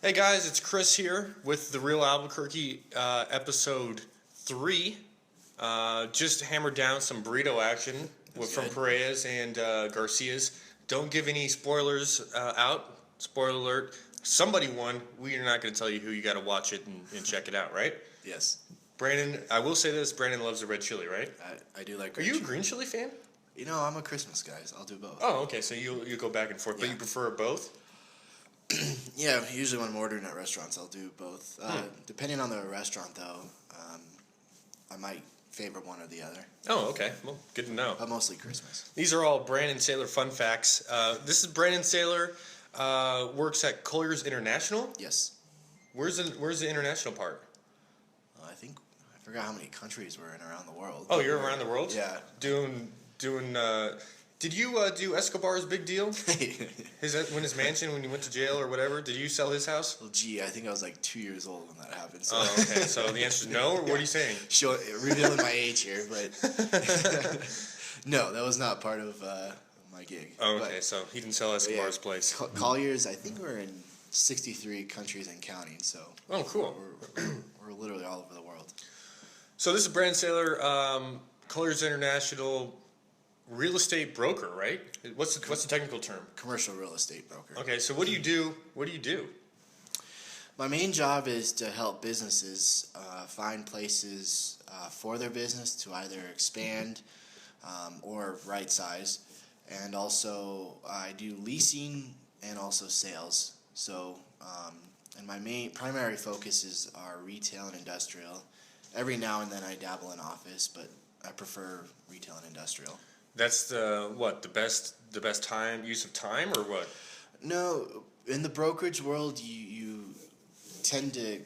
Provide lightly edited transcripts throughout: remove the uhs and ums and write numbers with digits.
Hey guys, it's Chris here with the Real Albuquerque, episode 3. Just hammered down some burrito action from Perez and Garcia's. Don't give any spoilers out. Spoiler alert. Somebody won. We are not going to tell you who. You got to watch it and check it out, right? Yes. Brandon, I will say this. Brandon loves the red chili, right? I do like Are you a green chili fan? You know, I'm a Christmas guy, so I'll do both. Oh, okay. So you go back and forth, but Yeah. you prefer both? Yeah, usually when I'm ordering at restaurants, I'll do both. Depending on the restaurant, though, I might favor one or the other. Oh, okay. Well, good to know. But mostly Christmas. These are all Brandon Saylor fun facts. This is Brandon Saylor, works at Colliers International. Yes. Where's the international part? I forgot how many countries we're in around the world. Oh, you're around the world? Yeah. Doing. Did you do Escobar's big deal? His mansion when you went to jail or whatever? Did you sell his house? Well, gee, I think I was like 2 years old when that happened. So. Oh, okay. So the answer is no, or what are you saying? Revealing my age here, but no, that was not part of my gig. Oh, okay. So he didn't sell Escobar's place. Colliers, I think we're in 63 countries and counting. So. Oh, cool. We're literally all over the world. So this is Brandon Saylor, Colliers International. Real estate broker, right? What's the technical term? Commercial real estate broker. Okay, so what do you do? My main job is to help businesses find places for their business to either expand or right size, and also I do leasing and also sales. So, and my primary focuses are retail and industrial. Every now and then I dabble in office, but I prefer retail and industrial. That's the best use of time, or what? No, in the brokerage world, you tend to,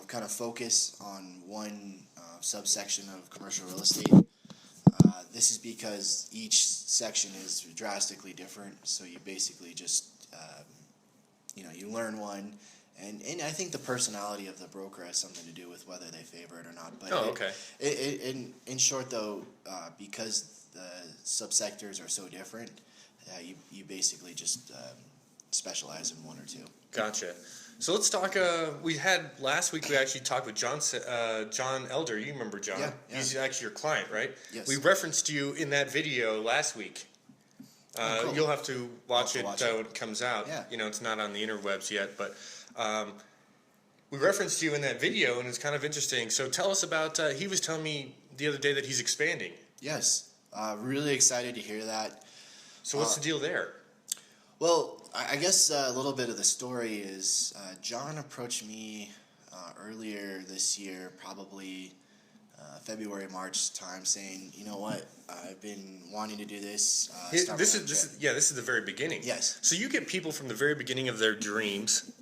kind of focus on one subsection of commercial real estate. This is because each section is drastically different. So you basically just, you learn one, and I think the personality of the broker has something to do with whether they favor it or not. But okay. In short, though, because the subsectors are so different, you basically just specialize in one or two. Gotcha. So let's talk. Last week we actually talked with John Elder. You remember John? Yeah. He's actually your client, right? Yes. We referenced you in that video last week. Cool. You'll have to watch it when it comes out. Yeah. It's not on the interwebs yet, but we referenced you in that video, and it's kind of interesting. So tell us about. He was telling me the other day that he's expanding. Yes. Really excited to hear that. So what's the deal there? Well, I guess a little bit of the story is John approached me earlier this year, probably February, March time, saying, you know what, I've been wanting to do this. This is the very beginning. Yes. So you get people from the very beginning of their dreams,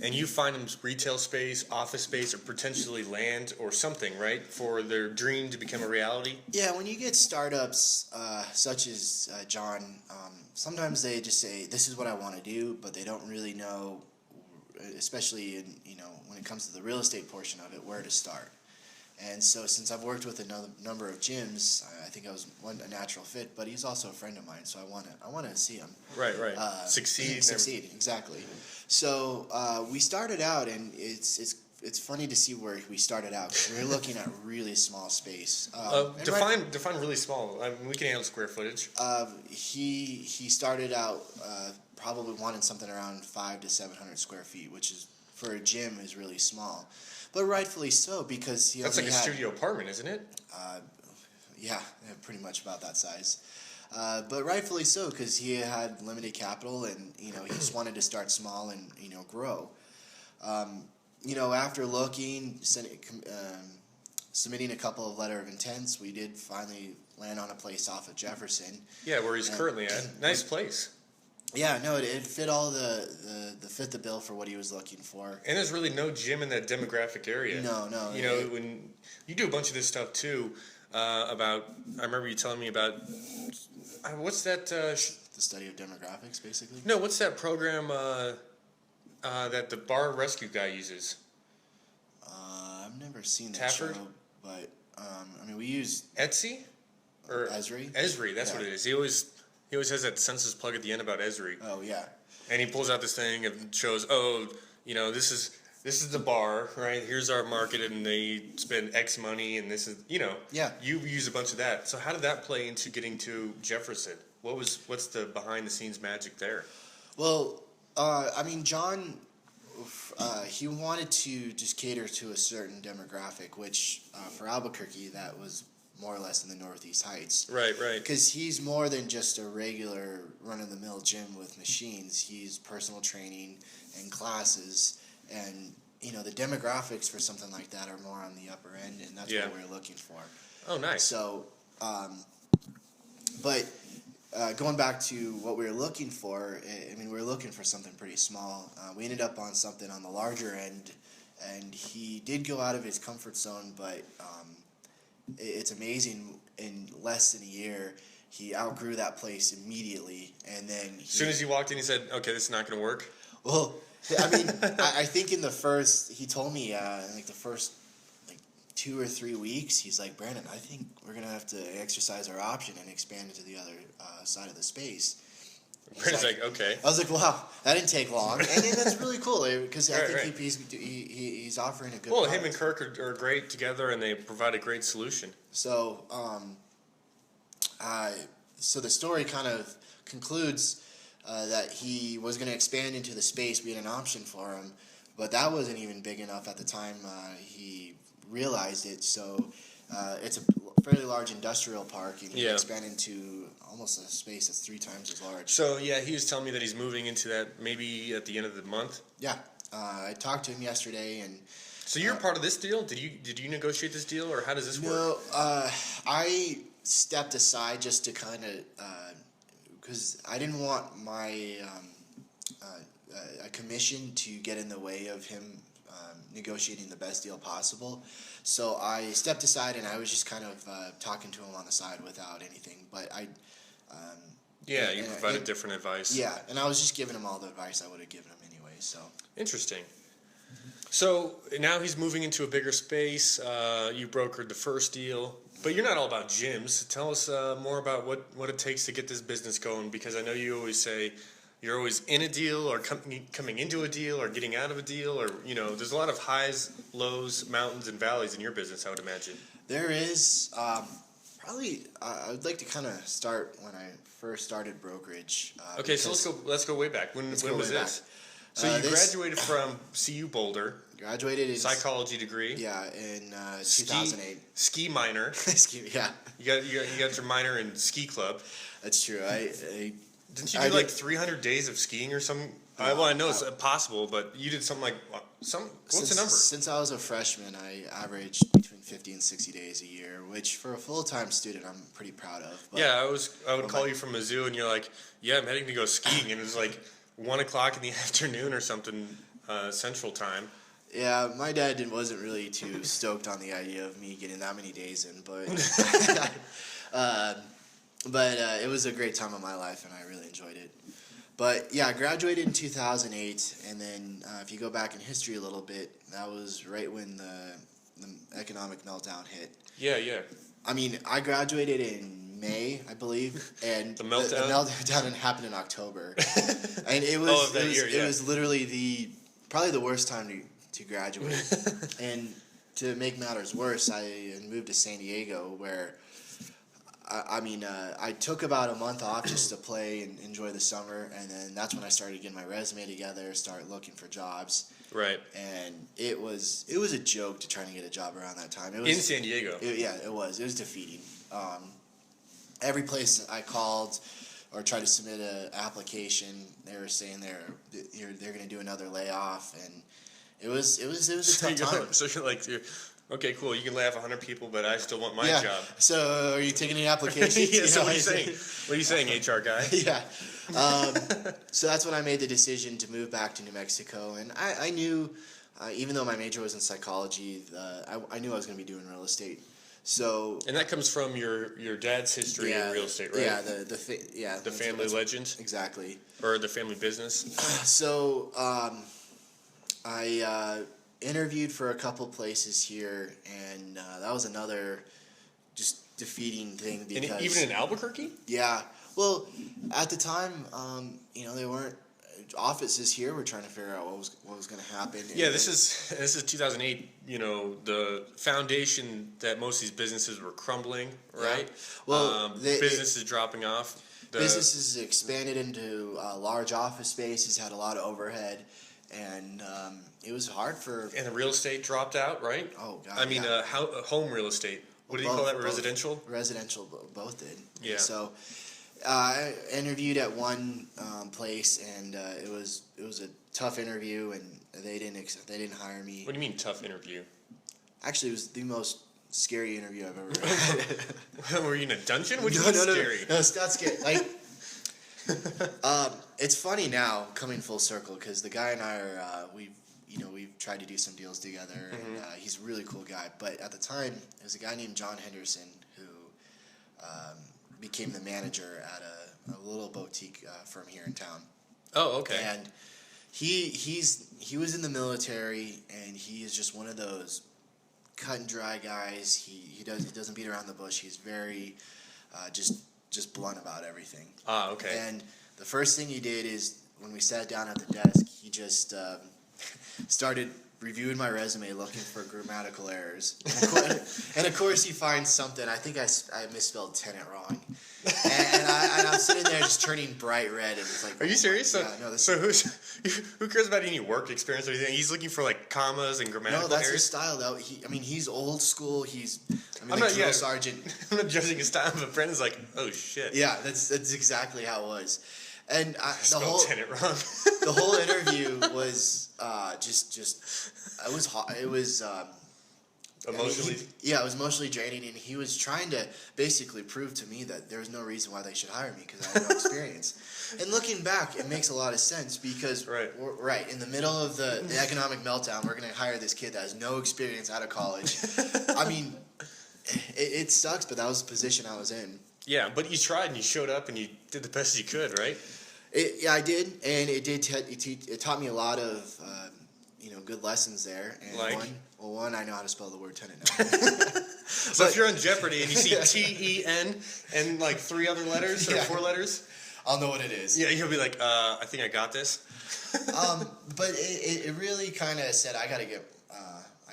and you find them retail space, office space, or potentially land or something, right, for their dream to become a reality? Yeah, when you get startups such as John, sometimes they just say, this is what I want to do, but they don't really know, especially when it comes to the real estate portion of it, where to start. And so since I've worked with a number of gyms, I think I was a natural fit, but he's also a friend of mine, so I want to see him. Right. Succeed, exactly. So we started out, and it's funny to see where we started out, because we were looking at really small space. Define really small. I mean, we can handle square footage. He started out probably wanting something around 500 to 700 square feet, which is for a gym is really small, but rightfully so, because that's like a studio apartment, isn't it? Yeah, pretty much about that size. But rightfully so, because he had limited capital, and he just wanted to start small and grow. After looking, submitting a couple of letter of intents, we did finally land on a place off of Jefferson. Yeah, where he's currently at. Nice place. Yeah, no, it fit all fit the bill for what he was looking for. And there's really no gym in that demographic area. No. When you do a bunch of this stuff too, I remember you telling me about what's that? The study of demographics, basically. No, what's that program that the bar rescue guy uses? I've never seen that Tafford? show, but we use Etsy or Esri. Esri, that's what it is. He always has that census plug at the end about Esri. Oh yeah. And he pulls out this thing and shows, this is the bar, right? Here's our market, and they spend X money, and this is, Yeah. you use a bunch of that. So how did that play into getting to Jefferson? What's the behind the scenes magic there? Well, John, he wanted to just cater to a certain demographic, which for Albuquerque, that was more or less in the Northeast Heights. Right. Because he's more than just a regular run-of-the-mill gym with machines. He's personal training and classes, and the demographics for something like that are more on the upper end, and that's what we're looking for. Oh, nice. So, but going back to what we were looking for, we were looking for something pretty small. We ended up on something on the larger end, and he did go out of his comfort zone, but it's amazing. In less than a year, he outgrew that place immediately, and then As soon as he walked in, he said, "Okay, this is not going to work." Well, I think he told me in the first 2 or 3 weeks, he's like, "Brandon, I think we're gonna have to exercise our option and expand into the other side of the space." Brandon's like, "Okay." I was like, "Wow, that didn't take long," and that's really cool because I think he's offering a good. Well, product. him and Kirk are great together, and they provide a great solution. So, so the story kind of concludes that he was going to expand into the space. We had an option for him, but that wasn't even big enough at the time he realized it. So it's a fairly large industrial park, and he expanded into almost a space that's 3 times as large. So he was telling me that he's moving into that maybe at the end of the month. Yeah, I talked to him yesterday, and so you're part of this deal. Did you negotiate this deal, or how does this work? No, I stepped aside just to kind of because I didn't want my a commission to get in the way of him negotiating the best deal possible. So I stepped aside, and I was just kind of talking to him on the side without anything. But you provided different advice. Yeah, and I was just giving him all the advice I would have given him anyway. So interesting. So now he's moving into a bigger space. You brokered the first deal, but you're not all about gyms. Tell us more about what it takes to get this business going, because I know you always say you're always in a deal or coming into a deal or getting out of a deal, or there's a lot of highs, lows, mountains, and valleys in your business, I would imagine. There is. Probably, I would like to kind of start when I first started brokerage. Okay, so let's go way back. When was this? So you graduated from CU Boulder. Graduated in psychology degree. Yeah, in 2008. Ski minor. Yeah. You got your minor in ski club. That's true. Didn't you do 300 days of skiing or something? I know it's possible, but you did something like what's the number? Since I was a freshman, I averaged between 50 and 60 days a year, which for a full-time student, I'm pretty proud of. But, yeah, I would call you from Mizzou, and you're like, "Yeah, I'm heading to go skiing," and it was like 1:00 in the afternoon or something Central Time. Yeah, my dad wasn't really too stoked on the idea of me getting that many days in, but it was a great time of my life, and I really enjoyed it. But yeah, I graduated in 2008, and then if you go back in history a little bit, that was right when the economic meltdown hit. Yeah. I graduated in May, I believe, and the meltdown? The meltdown happened in October, and it was literally probably the worst time to graduate. And to make matters worse, I moved to San Diego, where I took about a month off just to play and enjoy the summer, and then that's when I started getting my resume together, started looking for jobs. Right. And it was a joke to try to get a job around that time. It was in San Diego. It was defeating. Every place I called or tried to submit an application, they were saying they're going to do another layoff, and it was a tough time. So you're like, okay, cool. You can lay off 100 people, but I still want my job. So are you taking any applications? Yeah. So what are you saying? What are you saying, HR guy? Yeah. So that's when I made the decision to move back to New Mexico, and I knew, even though my major was in psychology, I knew I was going to be doing real estate. So. And that comes from your dad's history in real estate, right? Yeah, the family legend. Exactly. Or the family business. So I interviewed for a couple places here, and that was another just defeating thing because even in Albuquerque. Yeah, well, at the time, they weren't office is here. We're trying to figure out what was going to happen. Yeah, this is 2008. You know, the foundation that most of these businesses were crumbling, right? Yeah. Well, businesses dropping off. Businesses expanded into large office spaces, had a lot of overhead, and it was hard for. And the real estate dropped out, right? Oh God! I mean, home real estate. What do you call that? Residential. Residential, both did. Yeah. So, I interviewed at one place, and it was a tough interview, and they didn't hire me. What do you mean tough interview? Actually, it was the most scary interview I've ever had. Were you in a dungeon? What do you mean scary? No, it's not scary. Like, it's funny now coming full circle because the guy and I are we've tried to do some deals together, and he's a really cool guy. But at the time, there was a guy named John Henderson who became the manager at a little boutique firm here in town. Oh, okay. And he was in the military, and he is just one of those cut and dry guys. He doesn't beat around the bush. He's very just blunt about everything. Ah, okay. And the first thing he did is when we sat down at the desk, he just started reviewing my resume, looking for grammatical errors. And of course, he finds something. I think I misspelled tenant wrong. And I'm sitting there just turning bright red. And it's like, are you serious? Yeah, so who cares about any work experience or anything? He's looking for like commas and grammatical errors? No, that's his style, though. He's old school. I'm the drill sergeant. I'm not judging his style, but Brendan's like, oh shit. Yeah, that's exactly how it was. And the tenant wrong. The whole interview was it was hot. It was emotionally. It was emotionally draining, and he was trying to basically prove to me that there was no reason why they should hire me because I had no experience. And looking back, it makes a lot of sense because we're in the middle of the economic meltdown, we're going to hire this kid that has no experience out of college. I mean, it sucks, but that was the position I was in. Yeah, but you tried and you showed up and you did the best you could, right? I did, and it did. It taught me a lot of good lessons there. And like? One, I know how to spell the word tenant now. So if you're on Jeopardy and you see T-E-N and like 3 other letters or 4 letters, I'll know what it is. Yeah, you'll be like, I think I got this. But it really kind of said I gotta get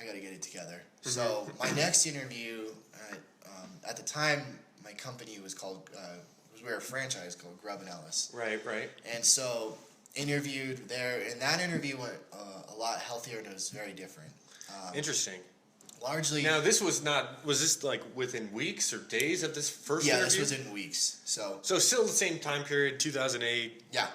it together. So my next interview, at the time, my company was called. We were a franchise called Grubb and Ellis. Right. And so interviewed there, and that interview went a lot healthier, and it was very different. Interesting. Largely. Now this was this like within weeks or days of this first interview? Yeah, this was in weeks. So still the same time period, 2008. Yeah.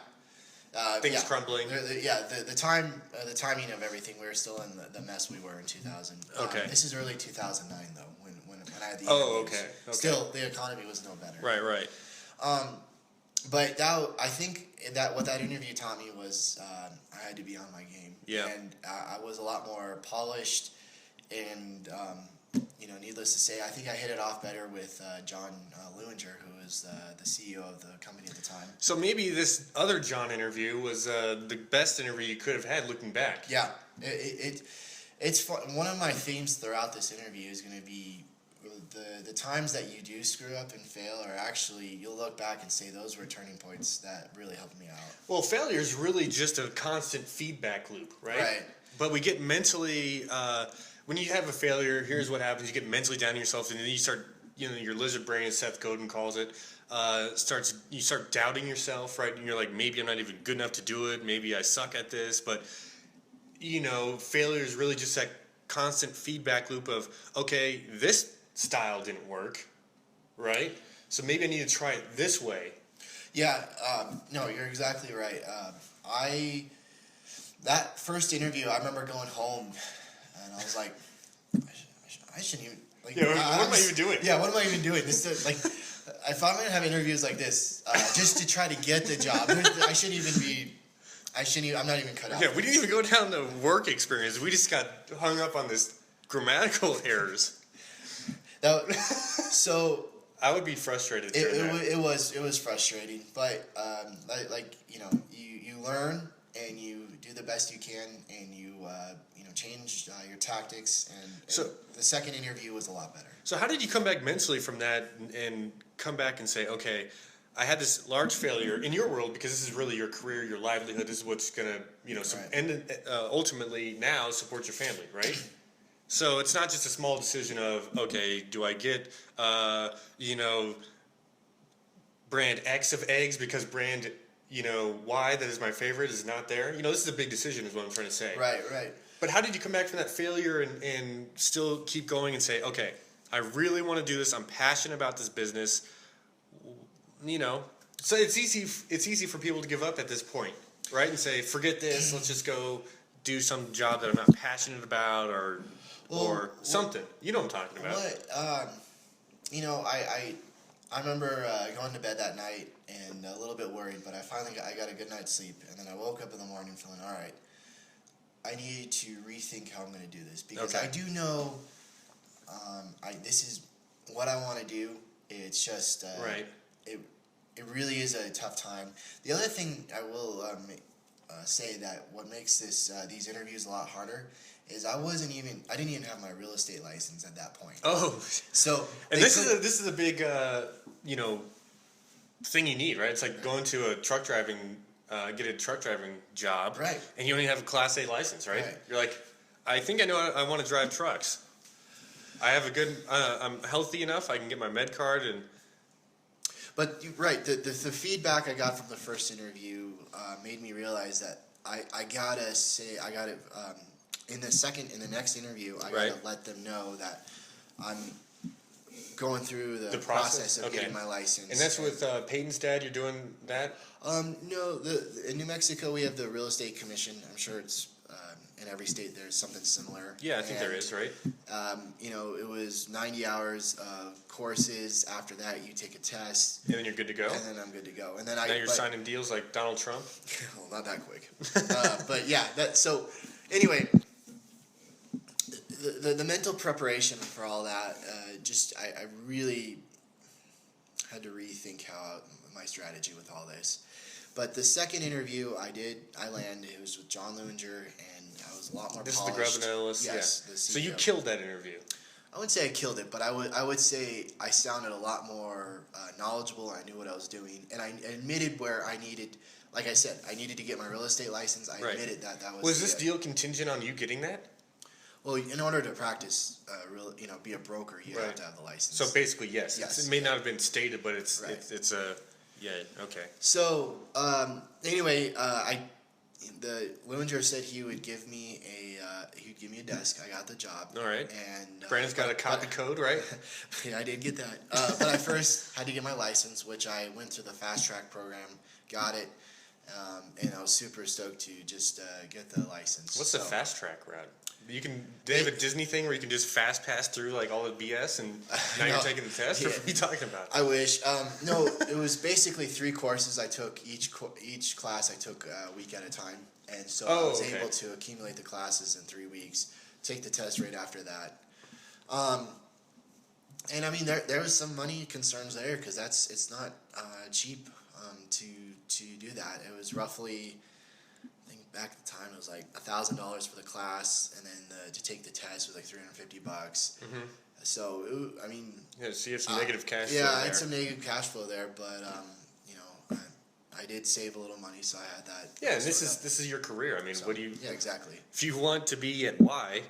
Things crumbling. The timing of everything, we were still in the mess we were in 2000. Okay. This is early 2009 though, when I had the interviews. Oh, okay. Still, the economy was no better. Right. But I think what that interview taught me was I had to be on my game. Yeah. And I was a lot more polished, and needless to say, I think I hit it off better with John Lewinger, who was the CEO of the company at the time. So maybe this other John interview was the best interview you could have had looking back. Yeah. It's fun. One of my themes throughout this interview is going to be the times that you do screw up and fail are actually, you'll look back and say those were turning points that really helped me out. Well, failure is really just a constant feedback loop, right? Right. But we get mentally, when you have a failure, here's what happens. You get mentally down on yourself, and then you start, your lizard brain, as Seth Godin calls it, you start doubting yourself, right? And you're like, maybe I'm not even good enough to do it. Maybe I suck at this. But, failure is really just that constant feedback loop of, okay, this style didn't work, right? So maybe I need to try it this way. Yeah, no, you're exactly right. That first interview, I remember going home, and I was like, I shouldn't even. Like, what am I even doing? Yeah, what am I even doing? This is, like, if I'm gonna have interviews like this, just to try to get the job, I'm not even cut out. Yeah, we didn't even go down the work experience. We just got hung up on this grammatical errors. So I would be frustrated. It was frustrating, but you learn and you do the best you can, and you change your tactics, and so the second interview was a lot better. So how did you come back mentally from that and come back and say, okay, I had this large failure in your world because this is really your career, your livelihood. This is what's gonna, ultimately now support your family, right? So it's not just a small decision of, okay, do I get, brand X of eggs because brand, Y that is my favorite is not there. This is a big decision, is what I'm trying to say. Right. But how did you come back from that failure and still keep going and say, okay, I really want to do this. I'm passionate about this business. So it's easy for people to give up at this point, right? And say, forget this. Let's just go do some job that I'm not passionate about, or something. You know what I'm talking about. I remember going to bed that night and a little bit worried, but I got a good night's sleep, and then I woke up in the morning feeling all right. I need to rethink how I'm going to do this, because I do know this is what I want to do. It's just right. It really is a tough time. The other thing I will say that what makes these interviews a lot harder is I didn't even have my real estate license at that point. Oh, so this is a big thing you need, right? It's like going to a truck driving. Get a truck driving job, right? And you only have a Class A license, right? You're like, I think I know I want to drive trucks. I have I'm healthy enough. I can get my med card and. But the feedback I got from the first interview made me realize that I gotta in the next interview I gotta let them know that I'm going through the process of getting my license. And that's with Peyton's dad. You're doing that? No. In New Mexico we have the real estate commission. I'm sure it's in every state there's something similar. Yeah, I think there is, right? It was 90 hours of courses. After that, you take a test. And then you're good to go? And then I'm good to go. And then now you're signing deals like Donald Trump? Well, not that quick. But yeah, anyway, the mental preparation for all that, I really had to rethink my strategy with all this. But the second interview I landed. It was with John Lewinger, and I was a lot more this polished. This is the Grubbin analyst? Yes. Yeah. The CEO. So you killed that interview. I wouldn't say I killed it, but I would say I sounded a lot more knowledgeable. I knew what I was doing, and I admitted where I needed. Like I said, I needed to get my real estate license. I admitted that was. Was this deal contingent on you getting that? Well, in order to practice, be a broker, you have to have the license. So basically, yes. It may not have been stated, but it's a. Yeah. Okay. So anyway, the Lewinger said he would give me a desk. I got the job. All right. And Brandon's got a copy code, right? Yeah, I did get that. But I first had to get my license, which I went through the fast track program, got it, and I was super stoked to just get the license. What's the fast track route? They have a Disney thing where you can just fast pass through like all the BS, and now you're taking the test. Yeah. Or what are you talking about? I wish. No, it was basically 3 courses I took. Each class I took a week at a time, and so I was able to accumulate the classes in 3 weeks. Take the test right after that. And I mean, there was some money concerns there because it's not cheap to do that. It was roughly. Back at the time, it was like $1,000 for the class, and then to take the test was like $350. Mm-hmm. So so you have some negative cash flow. Yeah, there. I had some negative cash flow there, but I did save a little money, so I had that. Yeah, and this is your career. I mean, what do you? Yeah, exactly. If you want to be at Y,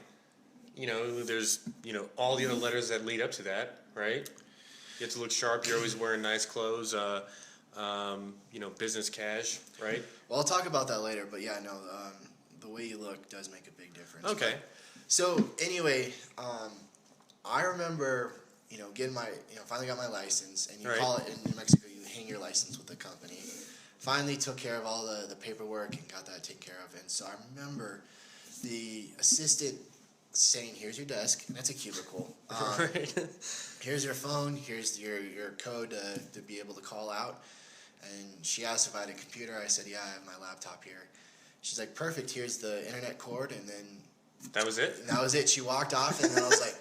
there's all the other letters that lead up to that, right? You have to look sharp. You're always wearing nice clothes. Business cash, right? Well, I'll talk about that later, but yeah, no, the way you look does make a big difference. Okay. So anyway, I remember, getting finally got my license, and you call it in New Mexico, you hang your license with the company. Finally took care of all the paperwork and got that taken care of, and so I remember the assistant saying, "Here's your desk," and that's a cubicle. Right. Here's your phone. Here's your code to be able to call out. And she asked if I had a computer. I said, "Yeah, I have my laptop here." She's like, "Perfect. Here's the internet cord," and then that was it. And that was it. She walked off, and then I was like,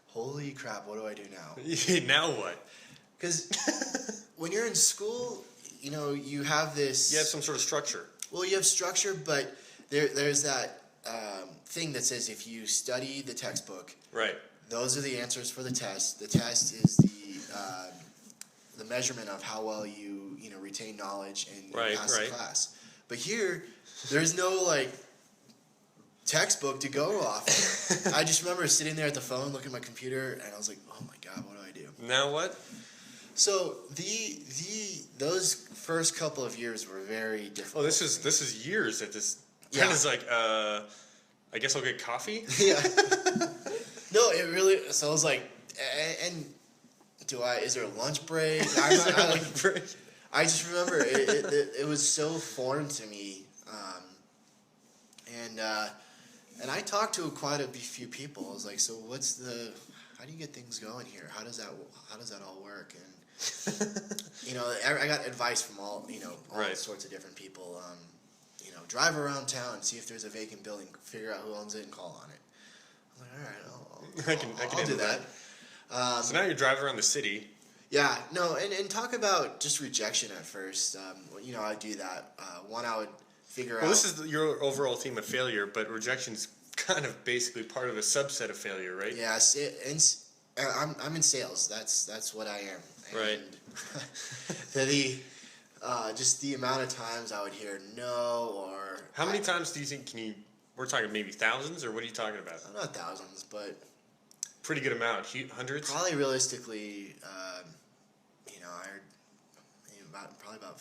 "Holy crap! What do I do now?" Now what? Because when you're in school, you have this. You have some sort of structure. Well, you have structure, but there's that thing that says if you study the textbook, right, those are the answers for the test. The test is the the measurement of how well you retain knowledge and Right, pass right. the class. But here, there's no textbook to go off of. I just remember sitting there at the phone, looking at my computer, and I was like, "Oh my god, what do I do?" Now what? So those first couple of years were very difficult. Oh, this is years at this. Yeah. Kind of like, I guess I'll get coffee. Yeah. No, it really. So I was like, and is there a lunch break? I just remember it was so foreign to me, and I talked to quite a few people. I was like, so how do you get things going here? How does that all work? And I got advice from all Right. sorts of different people. Drive around town, see if there's a vacant building, figure out who owns it, and call on it. I'm like, all right, I can I'll do handle that. So now you're driving around the city. Yeah, no, and talk about just rejection at first. I do that. I would figure out. Well, this is your overall theme of failure, but rejection's kind of basically part of a subset of failure, right? Yes, I'm in sales. That's what I am. Right. Just the amount of times I would hear no or. How many times do you think we're talking maybe thousands, or what are you talking about? Not thousands, but. Pretty good amount. Hundreds? Probably realistically, I heard probably about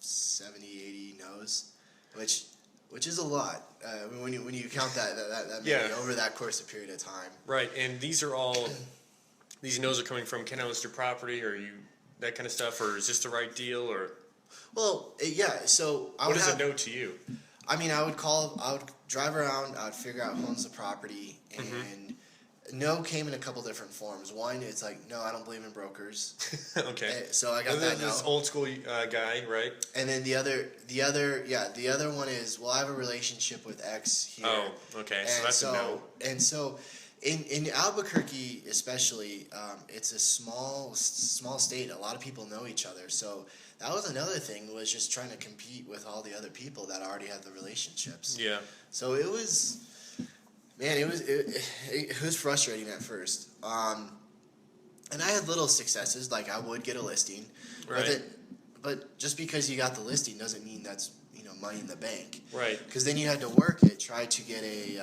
70, 80 no's, which is a lot. When you count that many Yeah. over that course of period of time. Right, and these no's are coming from, can I list your property, or that kind of stuff, or is this the right deal, or Well, yeah. So what is a no to you? I mean, I would drive around, I would figure out who owns the property, and no came in a couple different forms. One, it's like, no, I don't believe in brokers. Okay. So I got that no. This old school guy, right? And then the other one is, well, I have a relationship with X here. Oh, okay. So that's a no. And so in Albuquerque especially, it's a small state. A lot of people know each other. So that was another thing, was just trying to compete with all the other people that already have the relationships. Yeah. So it was, man, it was frustrating at first. And I had little successes, like I would get a listing. Right. But just because you got the listing doesn't mean that's money in the bank. Right. Because then you had to work it, try to get a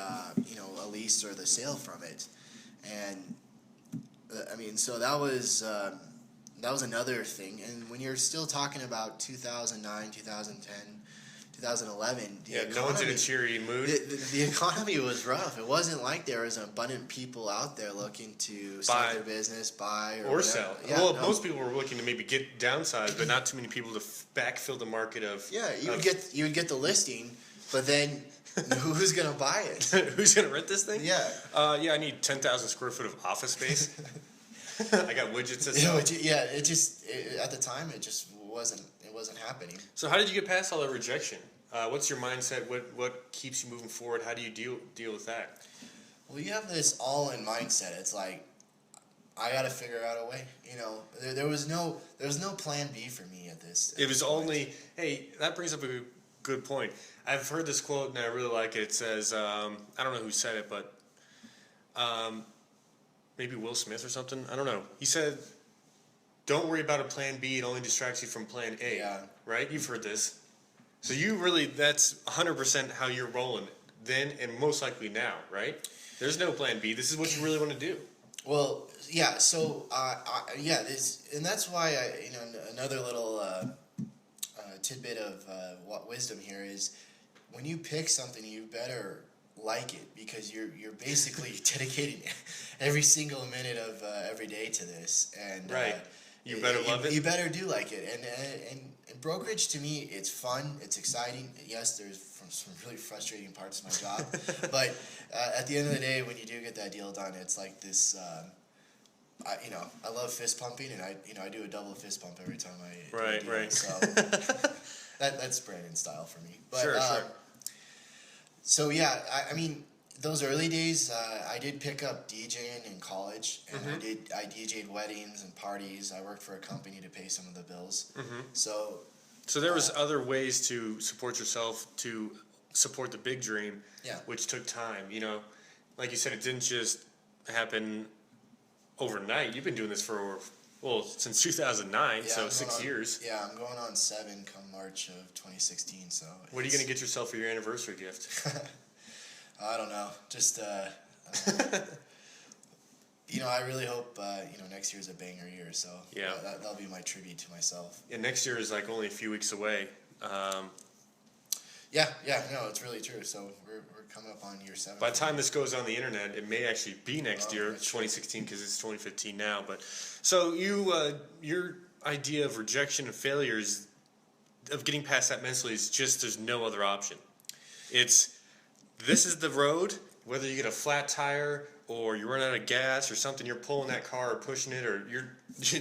lease or the sale from it, and so that was another thing. And when you're still talking about 2009, 2010, 2011, no one's in a cheery mood. The economy was rough. It wasn't like there was abundant people out there looking to start their business, buy or sell. Yeah, most people were looking to maybe get downsized, but not too many people to backfill the market of. Yeah, you would get the listing, but then who's gonna buy it? Who's gonna rent this thing? Yeah. I need 10,000 square foot of office space. I got widgets to sell. At the time it just wasn't happening. So how did you get past all that rejection? What's your mindset? What keeps you moving forward? How do you deal with that? Well, you have this all-in mindset. It's like, I got to figure out a way. There was no plan B for me at this. It was only, hey, that brings up a good point. I've heard this quote and I really like it. It says, I don't know who said it, but maybe Will Smith or something. I don't know. He said, don't worry about a plan B. It only distracts you from plan A. Yeah. Right? You've heard this. So that's 100% how you're rolling then and most likely now, right? There's no plan B. This is what you really want to do. Well, yeah. So, and that's why another little tidbit of wisdom here is, when you pick something, you better like it, because you're basically dedicating every single minute of every day to this, and right. You better love it. You better do like it, and brokerage, to me, it's fun, it's exciting. Yes, there's some really frustrating parts of my job, but at the end of the day, when you do get that deal done, it's like this. I love fist pumping, and I do a double fist pump every time I do a deal. Right. So that's Brandon style for me. But, sure. So yeah, I mean, those early days, I did pick up DJing in college, and I DJ'd weddings and parties. I worked for a company to pay some of the bills. So there was other ways to support yourself, to support the big dream, which took time. Like you said, it didn't just happen overnight. You've been doing this for Well, since 2009, Yeah, so I'm 6 going on- years. Yeah, I'm going on 7 come March of 2016. So What are you going to get yourself for your anniversary gift? I don't know. Just I really hope next year's a banger year. So Yeah. that'll be my tribute to myself. Yeah, next year is like only a few weeks away. Yeah, no, it's really true. So we're coming up on year 7. By the time this goes on the internet, it may actually be next year, that's true. 2016, because it's 2015 now. But so your idea of rejection and failures, of getting past that mentally, is just there's no other option. This is the road. Whether you get a flat tire or you run out of gas or something, you're pulling that car or pushing it, or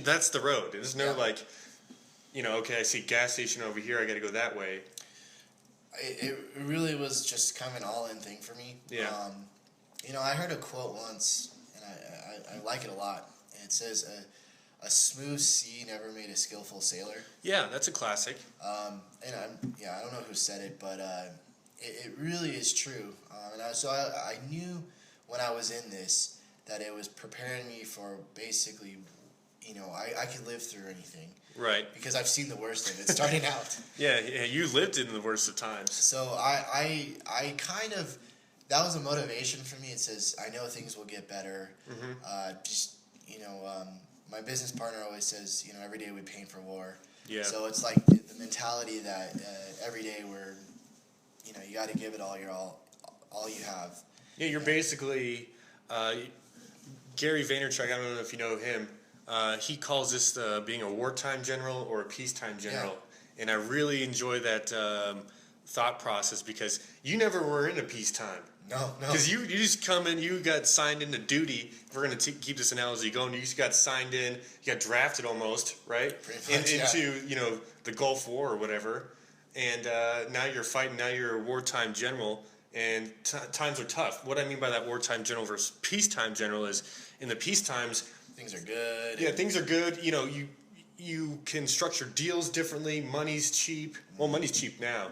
that's the road. There's no okay, I see a gas station over here. I got to go that way. It really was just kind of an all-in thing for me. Yeah. I heard a quote once, and I like it a lot. And it says, "A smooth sea never made a skillful sailor." Yeah, that's a classic. I don't know who said it, but it really is true. I knew when I was in this that it was preparing me for basically, I could live through anything. Right. Because I've seen the worst of it starting out. Yeah, you lived in the worst of times. So I kind of, that was a motivation for me. It says, I know things will get better. Mm-hmm. My business partner always says, every day we paint for war. Yeah. So it's like the mentality that every day you got to give it all you have. Yeah, you're basically Gary Vaynerchuk. I don't know if you know him. He calls this being a wartime general or a peacetime general, and I really enjoy that thought process because you never were in a peacetime. No. Because you just come in, you got signed into duty. If we're going to keep this analogy going, you just got signed in, you got drafted almost, right? Pretty much, into the Gulf War or whatever, and now you're fighting. Now you're a wartime general, and times are tough. What I mean by that wartime general versus peacetime general is in the peace times, things are good. Yeah, things are good. You can structure deals differently. Money's cheap. Well, money's cheap now,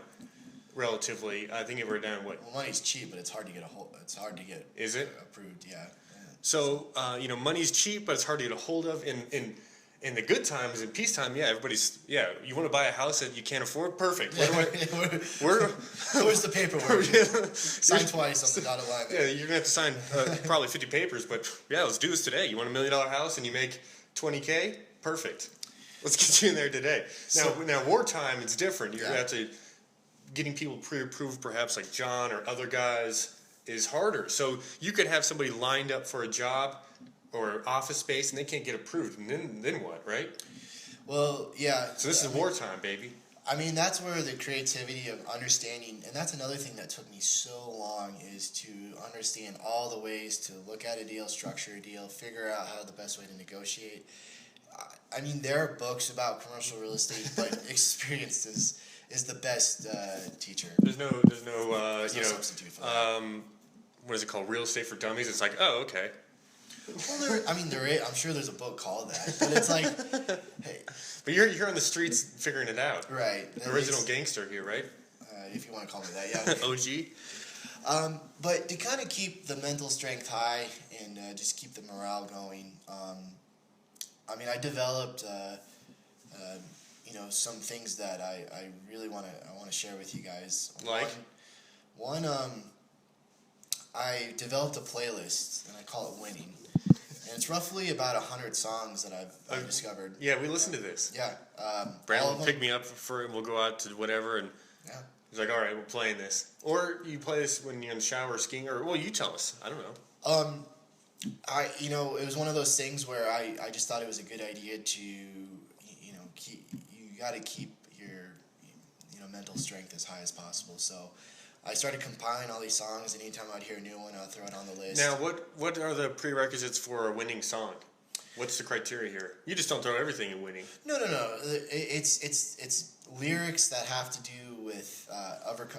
relatively. I think it were down what? Well, money's cheap, but it's hard to get It's hard to get. Is it approved? Yeah. So money's cheap, but it's hard to get a hold of. In the good times, in peacetime, everybody's You want to buy a house that you can't afford? Perfect. Where's the paperwork? Sign twice on the dotted line. Yeah, you're gonna have to sign probably 50 papers, but let's do this today. You want $1 million house and you make $20K? Perfect. Let's get you in there today. Now wartime, it's different. You have to getting people pre-approved, perhaps like John or other guys, is harder. So you could have somebody lined up for a job or office space, and they can't get approved, and then what, right? Well, yeah. So this is wartime, baby. I mean, that's where the creativity of understanding, and that's another thing that took me so long, is to understand all the ways to look at a deal, structure a deal, figure out how the best way to negotiate. I mean, there are books about commercial real estate, but experience is the best teacher. There's no substitute for that. What is it called? Real estate for dummies. It's like, oh, okay. Well, I'm sure there's a book called that, but it's like, hey. But you're on the streets figuring it out. Right. The original gangster here, right? If you want to call me that, yeah. OG. But to kind of keep the mental strength high and just keep the morale going, I developed, some things that I really want to share with you guys. Like? One, I developed a playlist, and I call it Winning. And it's roughly about 100 songs that I've discovered. Yeah, we listened to this. Yeah. Brandon will pick me up for it, and we'll go out to whatever, and he's like, all right, we're playing this. Or you play this when you're in the shower skiing, or, well, you tell us. I don't know. It was one of those things where I just thought it was a good idea to, you got to keep your, mental strength as high as possible. So I started compiling all these songs, and anytime I'd hear a new one, I'd throw it on the list. Now, what are the prerequisites for a winning song? What's the criteria here? You just don't throw everything in winning. No. It's lyrics that have to do with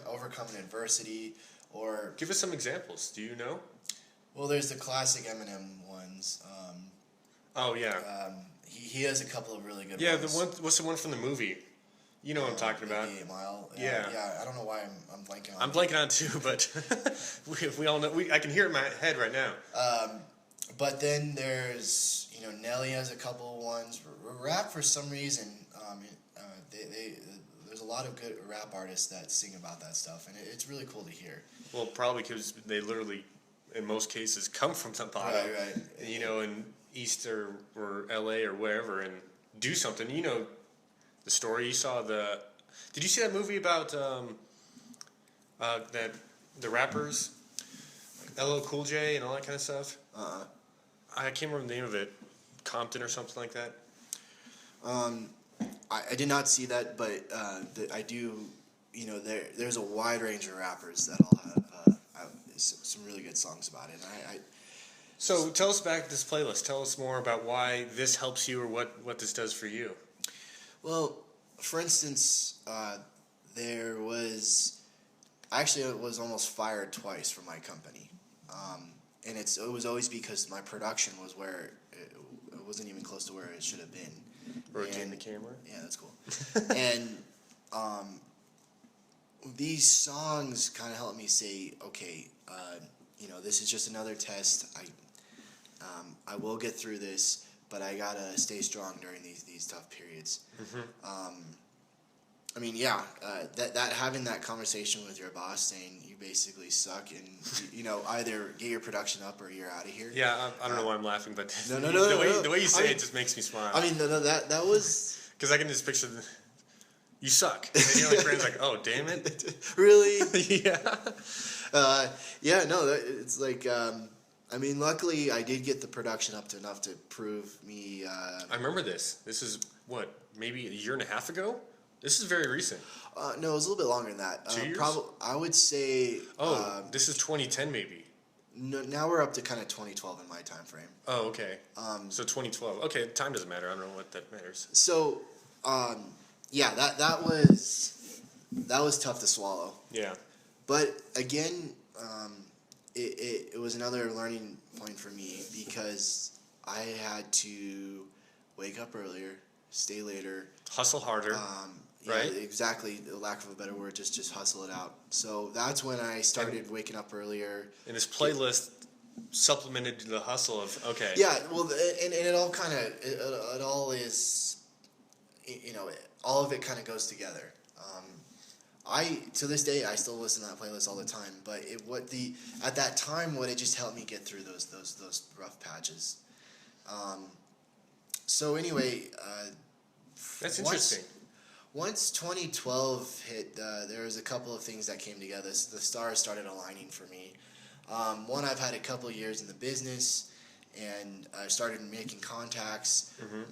overcoming adversity, or give us some examples. Do you know? Well, there's the classic Eminem ones. He has a couple of really good ones. Yeah, what's the one from the movie? You know what I'm talking about. 8 Mile. Yeah. Yeah, I don't know why I'm blanking on it. I'm blanking on it too, but we all know. I can hear it in my head right now. But then there's, Nelly has a couple of ones. Rap, for some reason, there's a lot of good rap artists that sing about that stuff, and it's really cool to hear. Well, probably because they literally, in most cases, come from the bottom. Right. In East or L.A. or wherever, and do something. The story you saw. Did you see that movie about that the rappers, LL Cool J and all that kind of stuff? I can't remember the name of it. Compton or something like that. I did not see that, but I do. There's a wide range of rappers that all have some really good songs about it. So tell us about this playlist. Tell us more about why this helps you or what this does for you. Well, for instance, it was almost fired twice from my company, and it was always because my production was where it wasn't even close to where it should have been. Rotate the camera. Yeah, that's cool. And these songs kind of help me say, okay, this is just another test. I will get through this, but I gotta stay strong during these tough periods. Mm-hmm. That having that conversation with your boss saying you basically suck and either get your production up or you're out of here. Yeah, I don't know why I'm laughing, but No. The way you say it just makes me smile. That was because I can just picture you suck, and then your friend's like, oh damn it, really? Yeah. It's like. Luckily, I did get the production up to enough to prove me. I remember this. This is maybe a year and a half ago? This is very recent. No, it was a little bit longer than that. 2 years? I would say. This is 2010 maybe. No, now we're up to kind of 2012 in my time frame. Oh, okay. So 2012. Okay, time doesn't matter. I don't know what that matters. So, that was tough to swallow. Yeah. But again, it was another learning point for me because I had to wake up earlier, stay later, hustle harder. Right? Exactly. The lack of a better word, just hustle it out. So that's when I started waking up earlier. And this playlist supplemented the hustle of okay. Yeah, well, and it all kind of it all is, all of it kind of goes together. To this day I still listen to that playlist all the time. But at that time what it just helped me get through those rough patches. So anyway, that's interesting. Once 2012 hit, there was a couple of things that came together. So the stars started aligning for me. One, I've had a couple of years in the business, and I started making contacts. Mm-hmm.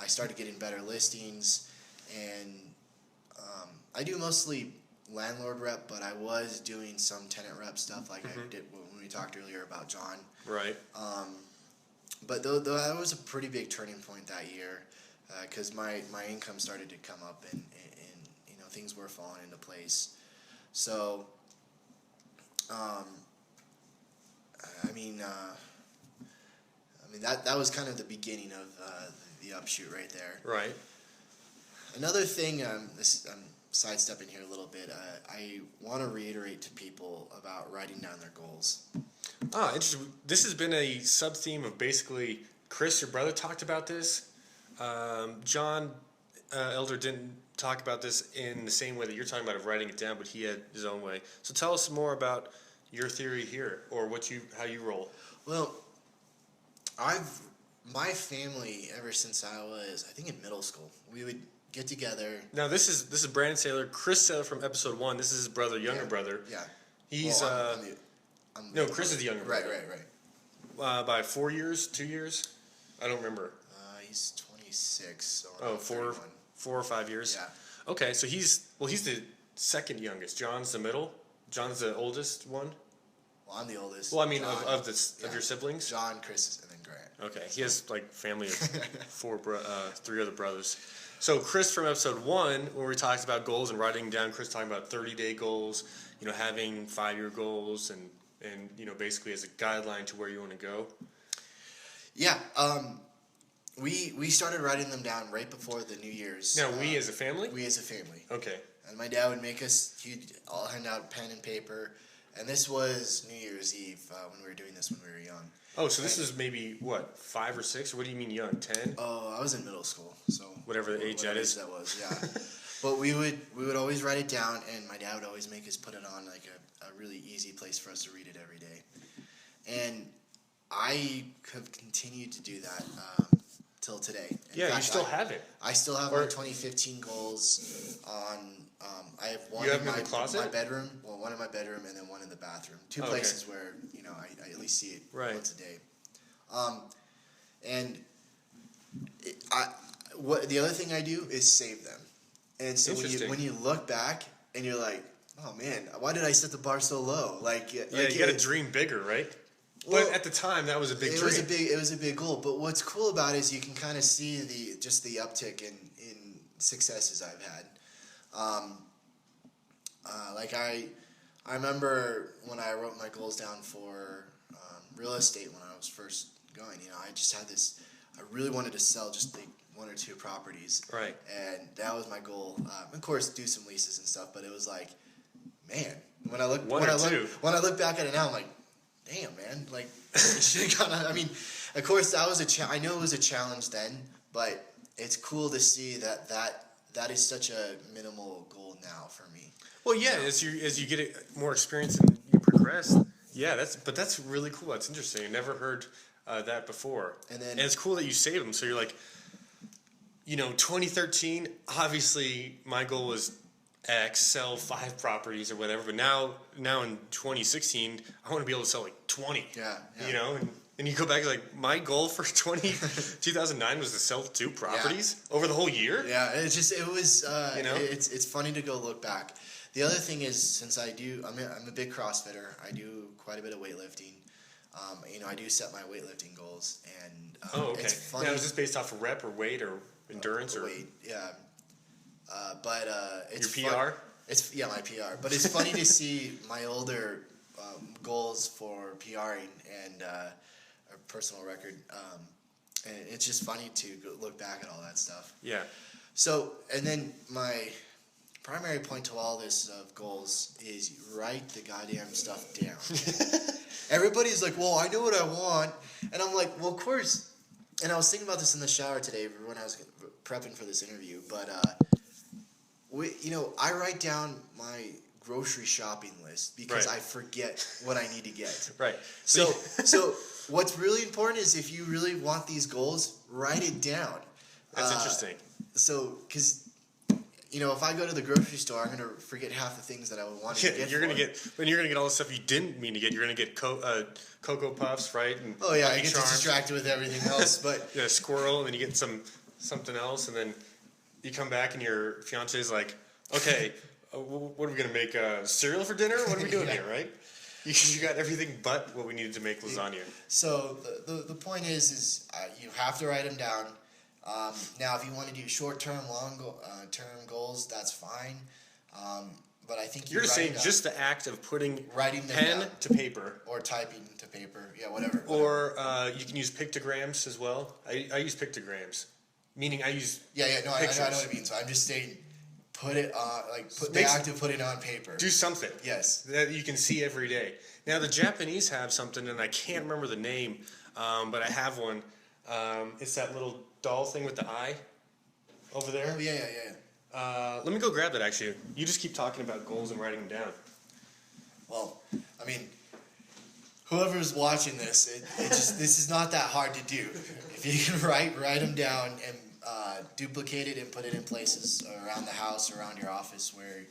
I started getting better listings, and I do mostly landlord rep, but I was doing some tenant rep stuff like I did when we talked earlier about John. Right. But though that was a pretty big turning point that year. Because my income started to come up and things were falling into place. So, that was kind of the beginning of the upshoot right there. Right. Another thing, I'm sidestepping here a little bit. I want to reiterate to people about writing down their goals. Interesting. This has been a sub-theme of basically Chris, your brother, talked about this. John Elder didn't talk about this in the same way that you're talking about of writing it down, but he had his own way. So tell us more about your theory here, or how you roll. Well, my family ever since I was, I think, in middle school, we would get together. Now this is Brandon Saylor, Chris Saylor from episode 1. This is his brother, younger brother. Yeah. He's Chris is the younger brother. Right. By 4 years, 2 years, I don't remember. He's 26. So 4 or 5 years. Yeah. Okay, so he's the second youngest. John's the middle. John's the oldest one. Well, I'm the oldest. Well, I mean, John, of your siblings. John, Chris, and then Grant. Okay, he has family of 3 other brothers. So Chris from episode 1, where we talked about goals and writing down. Chris talking about 30-day goals. Having 5-year goals and basically as a guideline to where you want to go. Yeah. We started writing them down right before the New Year's. Now, we as a family? We as a family. Okay. And my dad would make us, he'd all hand out pen and paper, And this was New Year's Eve when we were doing this when we were young. Oh, so this is maybe, what, 5 or 6? Or what do you mean young, 10? Oh, I was in middle school, so Whatever the age that is. That was, yeah. But we would always write it down, and my dad would always make us put it on like a really easy place for us to read it every day. And I have continued to do that till today. In fact, you still have it. I still have my 2015 goals on. I have one You have in them in the closet? my bedroom. Well, one in my bedroom, and then one in the bathroom. Two places where I at least see it once a day. And the other thing I do is save them. And so when you look back and you're like, oh man, why did I set the bar so low? You got to dream bigger, right? Well, but at the time, that was a big dream. It was a big goal. But what's cool about it is you can kind of see the uptick in successes I've had. I remember when I wrote my goals down for real estate when I was first going. I just had this. I really wanted to sell just like 1 or 2 properties. Right. And that was my goal. Of course, do some leases and stuff. But it was like, man, when I look back at it now, I'm like, damn, man, like you should have gone. I mean, of course, that was I know it was a challenge then, but it's cool to see that is such a minimal goal now for me. Well, yeah, as you get more experience and you progress, yeah, that's really cool. That's interesting. I never heard that before. And it's cool that you save them. So you're like, 2013. Obviously, my goal was X, sell 5 properties or whatever. But now in 2016, I want to be able to sell like 20. Yeah. And you go back like my goal for 2009 was to sell 2 properties over the whole year. Yeah, it's funny to go look back. The other thing is, since I'm a big CrossFitter. I do quite a bit of weightlifting. I do set my weightlifting goals, and okay. It's funny. Now, is this based off of rep or weight or endurance or weight? Yeah, it's your PR. It's my PR, but it's funny to see my older goals for PRing and a personal record. And it's just funny to look back at all that stuff. Yeah. So, and then my primary point to all this of goals is write the goddamn stuff down. Everybody's like, well, I know what I want. And I'm like, well, of course. And I was thinking about this in the shower today when I was prepping for this interview. But, I write down my grocery shopping list because I forget what I need to get. Right. So what's really important is if you really want these goals, write it down. That's interesting. So, because if I go to the grocery store, I'm gonna forget half the things that I would want to get. You're gonna get all the stuff you didn't mean to get. You're gonna get Cocoa Puffs, right? And I get distracted with everything else. But squirrel, and then you get something else, and then you come back and your fiance's like, okay, what are we gonna make? Cereal for dinner? What are we doing here, right? You got everything but what we needed to make lasagna. So the point is you have to write them down. Now, if you want to do short-term, long-term goals, that's fine. But I think you're just saying just the act of writing pen to paper or typing to paper, whatever. Or you can use pictograms as well. I use pictograms, meaning I use I know what it means. So I'm just saying, put it on the act of putting it on paper. Do something. Yes, that you can see every day. Now the Japanese have something, and I can't remember the name, but I have one. It's that little doll thing with the eye over there. Oh, yeah. Let me go grab that, actually. You just keep talking about goals and writing them down. Well, I mean, whoever's watching this, this is not that hard to do. If you can write them down and duplicate it and put it in places around the house, around your office where,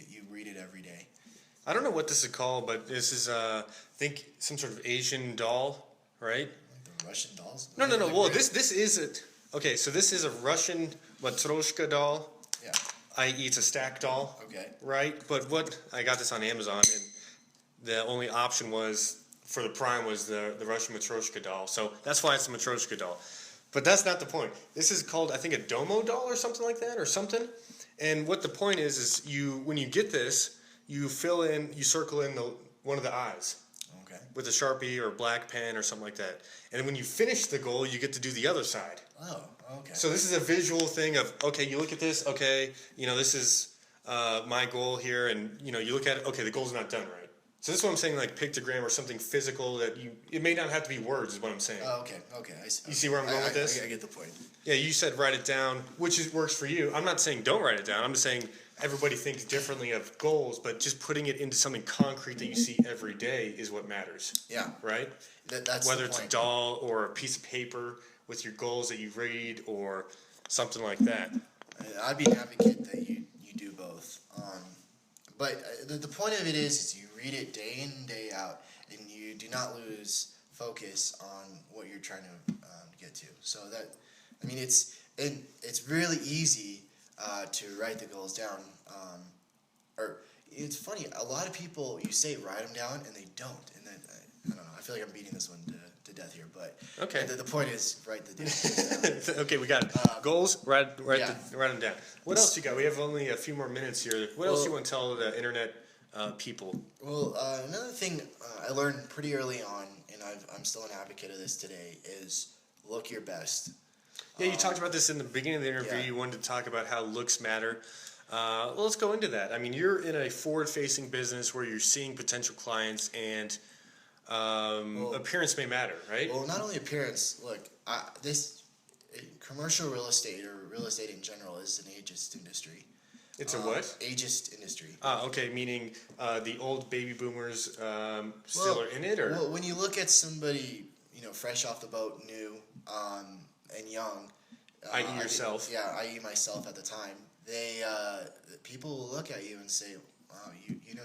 you read it every day. I don't know what this is called, but this is, I think, some sort of Asian doll, right? Russian dolls? No. Well, this is okay. So this is a Russian Matryoshka doll. Yeah. I.e., it's a stack doll. Okay. Right. But I got this on Amazon, and the only option was for the Prime was the Russian Matryoshka doll. So that's why it's a Matryoshka doll. But that's not the point. This is called, I think, a Domo doll or something like that, or something. And what the point is when you get this, you circle in one of the eyes. With a Sharpie or a black pen or something like that. And when you finish the goal, you get to do the other side. Oh, okay. So this is a visual thing of, okay, you look at this, okay, this is my goal here, and you look at it. Okay, the goal's not done right. So this is what I'm saying, like pictogram or something physical that it may not have to be words, is what I'm saying. Oh, okay. You see where I'm going with this? I get the point. Yeah, you said write it down, which works for you. I'm not saying don't write it down. I'm just saying everybody thinks differently of goals, but just putting it into something concrete that you see every day is what matters. Yeah. Right? That's Whether the it's a point. doll or a piece of paper with your goals that you read or something like that. I'd be an advocate that you do both. But the point of it is you read it day in and day out, and you do not lose focus on what you're trying to get to. So it's really easy to write the goals down. Or it's funny, a lot of people, you say write them down, and they don't. And then I don't know. I feel like I'm beating this one to death here, but okay. The point is write the goals down. Okay, we got it. Goals. Write them down. What else you got? We have only a few more minutes here. What else you want to tell the internet people? Well, another thing I learned pretty early on, and I'm still an advocate of this today, is look your best. Yeah, you talked about this in the beginning of the interview. Yeah. You wanted to talk about how looks matter. Well, let's go into that. I mean, you're in a forward-facing business where you're seeing potential clients, and appearance may matter, right? Well, not only appearance. Look, this commercial real estate or real estate in general is an ageist industry. It's a what? Ageist industry. Okay, meaning the old baby boomers still are in it, or well, when you look at somebody fresh off the boat, new and young, i.e. yourself. I.e. myself at the time. They people will look at you and say, "Wow,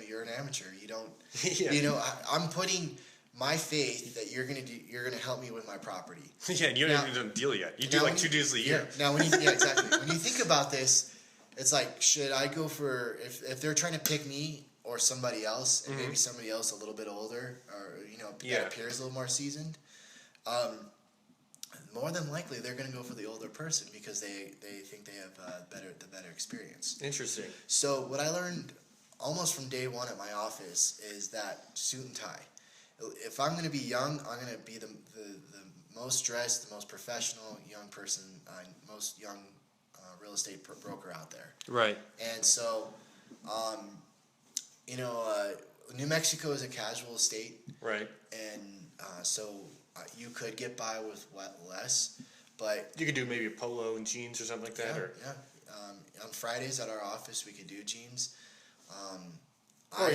you're an amateur. You don't, yeah. I'm putting my faith that you're gonna help me with my property." Yeah, and you haven't even done a deal yet. You do like 2 deals a year. Yeah. Now, exactly. When you think about this, it's like, should I go for if they're trying to pick me or somebody else, and maybe somebody else a little bit older, or that appears a little more seasoned. More than likely, they're going to go for the older person because they think they have the better experience. Interesting. So what I learned almost from day one at my office is that suit and tie. If I'm going to be young, I'm going to be the most dressed, the most professional young person, most young real estate broker out there. Right. And so, New Mexico is a casual state. Right. And so you could get by with less, but you could do maybe a polo and jeans or something like that. On Fridays at our office, we could do jeans. Or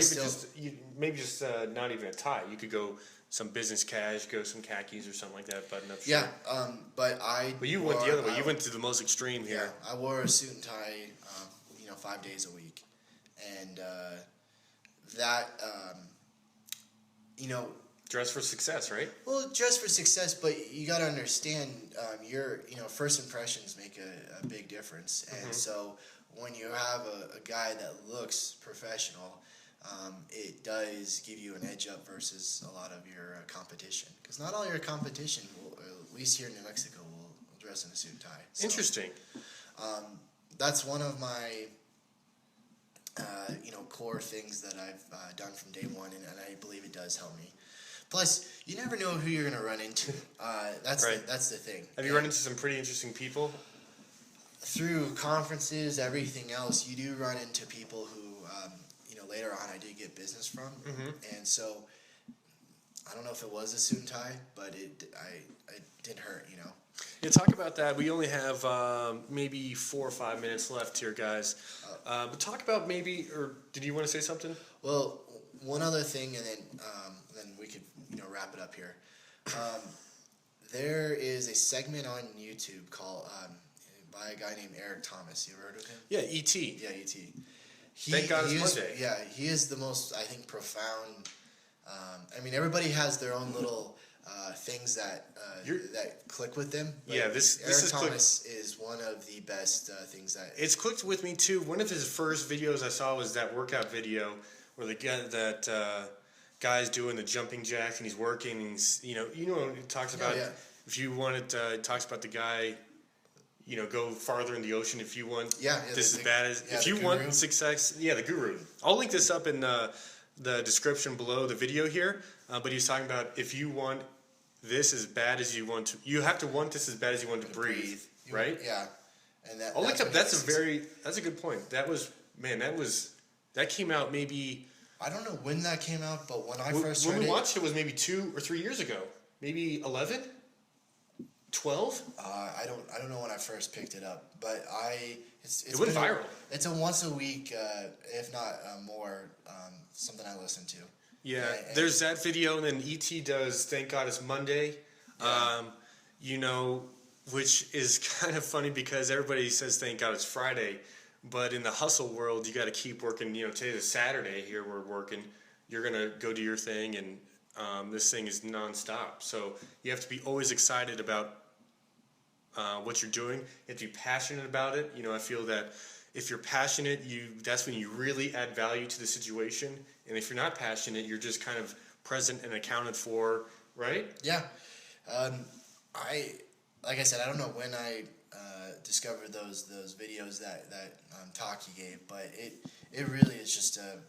maybe just not even a tie. You could go some business cash, go some khakis or something like that, button up shirt. Yeah, but you went the other way. You went to the most extreme here. Yeah, I wore a suit and tie, 5 days a week, and dress for success, right? Well, dress for success, but you got to understand, first impressions make a big difference, and so when you have a guy that looks professional, it does give you an edge up versus a lot of your competition. Because not all your competition, at least here in New Mexico, will dress in a suit and tie. So, interesting. That's one of my core things that I've done from day one, and I believe it does help me. Plus, you never know who you're going to run into. That's the thing. Have you run into some pretty interesting people? Through conferences, everything else, you do run into people who, later on I did get business from. And so, I don't know if it was a suit and tie, but it didn't hurt, Yeah, talk about that. We only have maybe 4 or 5 minutes left here, guys. But talk about or did you want to say something? Well, one other thing, and then we could wrap it up here. There is a segment on YouTube called by a guy named Eric Thomas. You ever heard of him? Yeah, E.T. Yeah, E.T. Thank God it's Monday. Yeah, he is the most, I think, profound. Everybody has their own little things that click with them. Yeah, this Eric Thomas is one of the best things that it's clicked with me too. One of his first videos I saw was that workout video where guy's doing the jumping jacks and he's working. And he's, what he talks about. Yeah. If you wanted, it talks about the guy. Go farther in the ocean if you want. This is bad as if you want success. Yeah, the guru. I'll link this up in the description below the video here. But he's talking about if you want this as bad as you want to, you have to want this as bad as you want to breathe, right? Yeah, and I'll link up. That's a good point. That was man, that came out maybe. I don't know when that came out, but when I first when heard we it, watched it was maybe 2 or 3 years ago, maybe 11, 12. I don't know when I first picked it up, but it's It went been viral. It's a once a week, if not more, something I listen to. Yeah, And there's that video, and then ET does "Thank God It's Monday," Yeah. you know, which is kind of funny because everybody says "Thank God It's Friday," but in the hustle world, you got to keep working. You know, today's a Saturday. Here we're working. You're gonna go do your thing, and this thing is nonstop. So you have to be always excited about what you're doing. You have to be passionate about it. You know, I feel that if you're passionate, that's when you really add value to the situation. And if you're not passionate, you're just kind of present and accounted for, right? Yeah. Like I said, I don't know when I discovered those videos that talk you gave, but it really is just a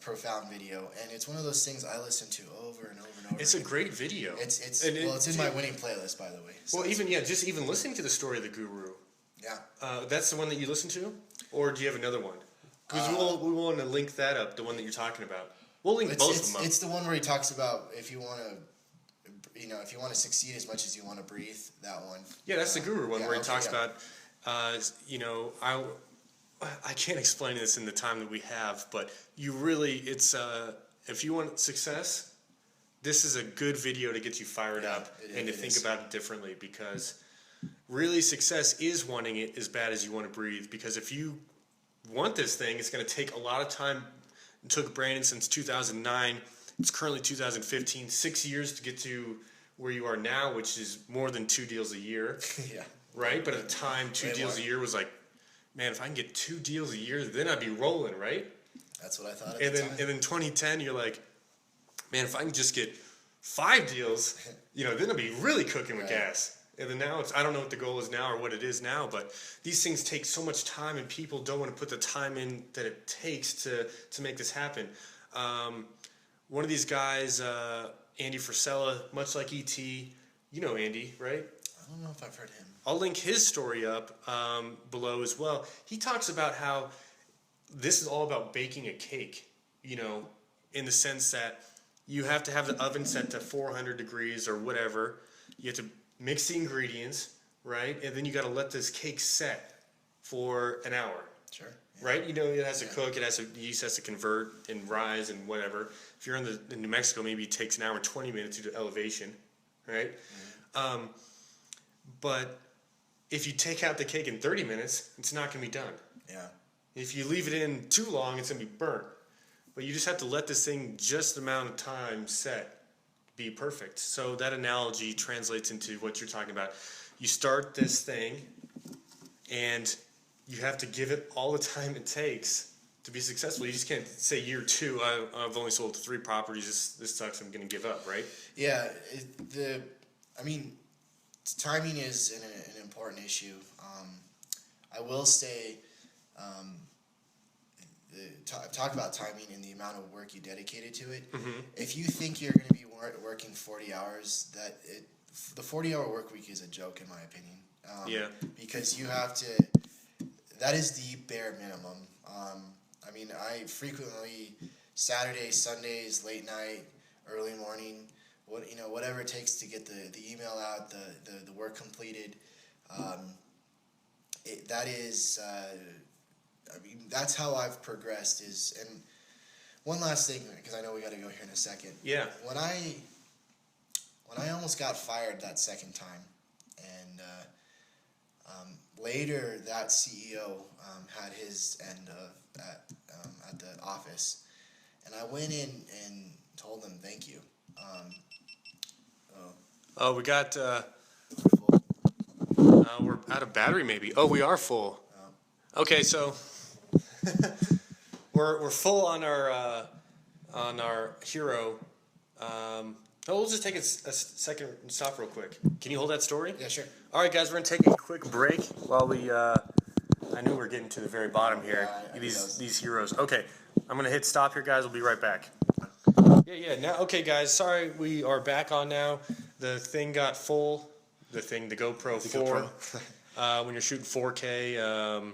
profound video, and it's one of those things I listen to over and over and over. It's again. a great video. It's in my winning playlist, by the way. So well, just even listening to the story of the guru. Yeah. That's the one that you listen to, or do you have another one? Because we want to link that up, the one that you're talking about. We'll link both of them up. It's the one where he talks about if you want to succeed as much as you want to breathe. That one. Yeah, that's the guru one where he talks yeah. about, I can't explain this in the time that we have, but if you want success, this is a good video to get you fired up and to think about it differently, because really success is wanting it as bad as you want to breathe, because if you want this thing, it's going to take a lot of time. It took Brandon since 2009. It's currently 2015, 6 years to get to where you are now, which is more than 2 deals a year. Yeah. Right? But at the time, 2 deals a year was like, man, if I can get 2 deals a year, then I'd be rolling, right? That's what I thought And then 2010, you're like, man, if I can just get 5 deals, then I'll be really cooking with gas. And then now I don't know what the goal is now or what it is now, but these things take so much time, and people don't want to put the time in that it takes to make this happen. One of these guys, Andy Frisella, much like E.T., you know Andy, right? I don't know if I've heard him. I'll link his story up below as well. He talks about how this is all about baking a cake, in the sense that you have to have the oven set to 400 degrees or whatever. You have to mix the ingredients, right? And then you got to let this cake set for an hour. Sure. Yeah. Right? It has to cook. The yeast has to convert and rise and whatever. If you're in New Mexico, maybe it takes an hour and 20 minutes to do elevation, right? Mm-hmm. But if you take out the cake in 30 minutes, it's not going to be done. Yeah. If you leave it in too long, it's going to be burnt. But you just have to let this thing just the amount of time set be perfect. So that analogy translates into what you're talking about. You start this thing, and you have to give it all the time it takes to be successful. You just can't say year 2, I've only sold 3 properties, this sucks, I'm going to give up, right? Yeah. Timing is an important issue. I will say, talk about timing and the amount of work you dedicated to it. Mm-hmm. If you think you're going to be working 40 hours, the 40-hour work week is a joke in my opinion. Because you have to. That is the bare minimum. I frequently Saturdays, Sundays, late night, early morning, whatever it takes to get the email out, the work completed. That's how I've progressed. And one last thing, because I know we got to go here in a second. Yeah. When I almost got fired that second time, and later that CEO had his end at the office, and I went in and told them thank you. We got. We're out of battery, maybe. Oh, we are full. Okay, so we're full on our hero. We'll just take a second and stop real quick. Can you hold that story? Yeah, sure. All right, guys, we're gonna take a quick break while we. I knew we were getting to the very bottom here. These heroes. Okay, I'm gonna hit stop here, guys. We'll be right back. Yeah. Now, okay, guys. Sorry, we are back on now. The thing got full. The GoPro 4. When you're shooting 4K,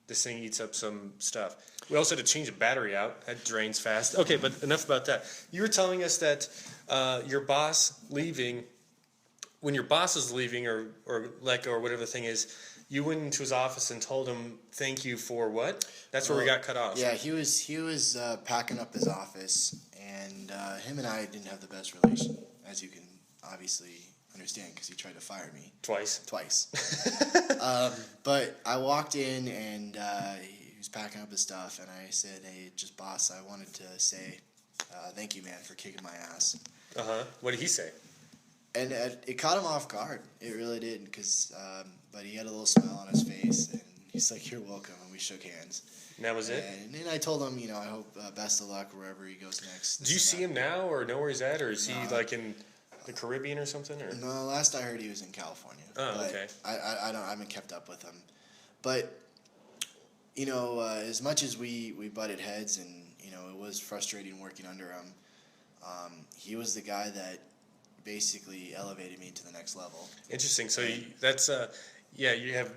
this thing eats up some stuff. We also had to change the battery out. That drains fast. Okay, but enough about that. You were telling us that your boss leaving, when your boss is leaving or let go or whatever the thing is, you went into his office and told him thank you for what? That's where we got cut off. Yeah, he was packing up his office, and him and I didn't have the best relation, as you can obviously understand, because he tried to fire me Twice. But I walked in, and he was packing up his stuff, and I said, "Hey, just boss, I wanted to say thank you, man, for kicking my ass." What did he say? And it caught him off guard. It really did, because but he had a little smile on his face, and he's like, "You're welcome," and we shook hands. And that was it? And then I told him, I hope best of luck wherever he goes next. Do you see him now, or know where he's at, or is he like in the Caribbean or something? Or? No, last I heard he was in California. Oh, okay. I haven't kept up with him. But, as much as we butted heads and, it was frustrating working under him, he was the guy that basically elevated me to the next level. Interesting. So you have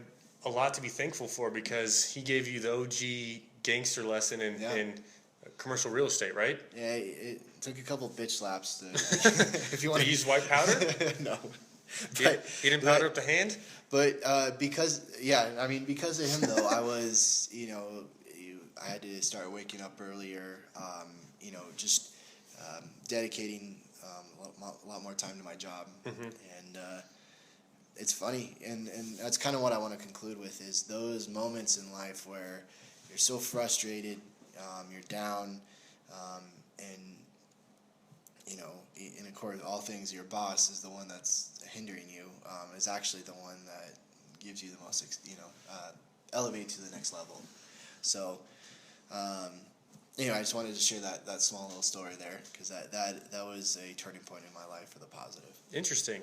a lot to be thankful for, because he gave you the OG gangster lesson in commercial real estate, right? Yeah, it took a couple bitch slaps to. If you want to use white powder? No. He didn't powder up the hand? But because of him though, I was, I had to start waking up earlier, just dedicating a lot more time to my job. And it's funny, and that's kind of what I want to conclude with, is those moments in life where you're so frustrated, you're down, and and of course, all things, your boss is the one that's hindering you, is actually the one that gives you the most, elevate to the next level. So, I just wanted to share that small little story there, because that was a turning point in my life for the positive. Interesting.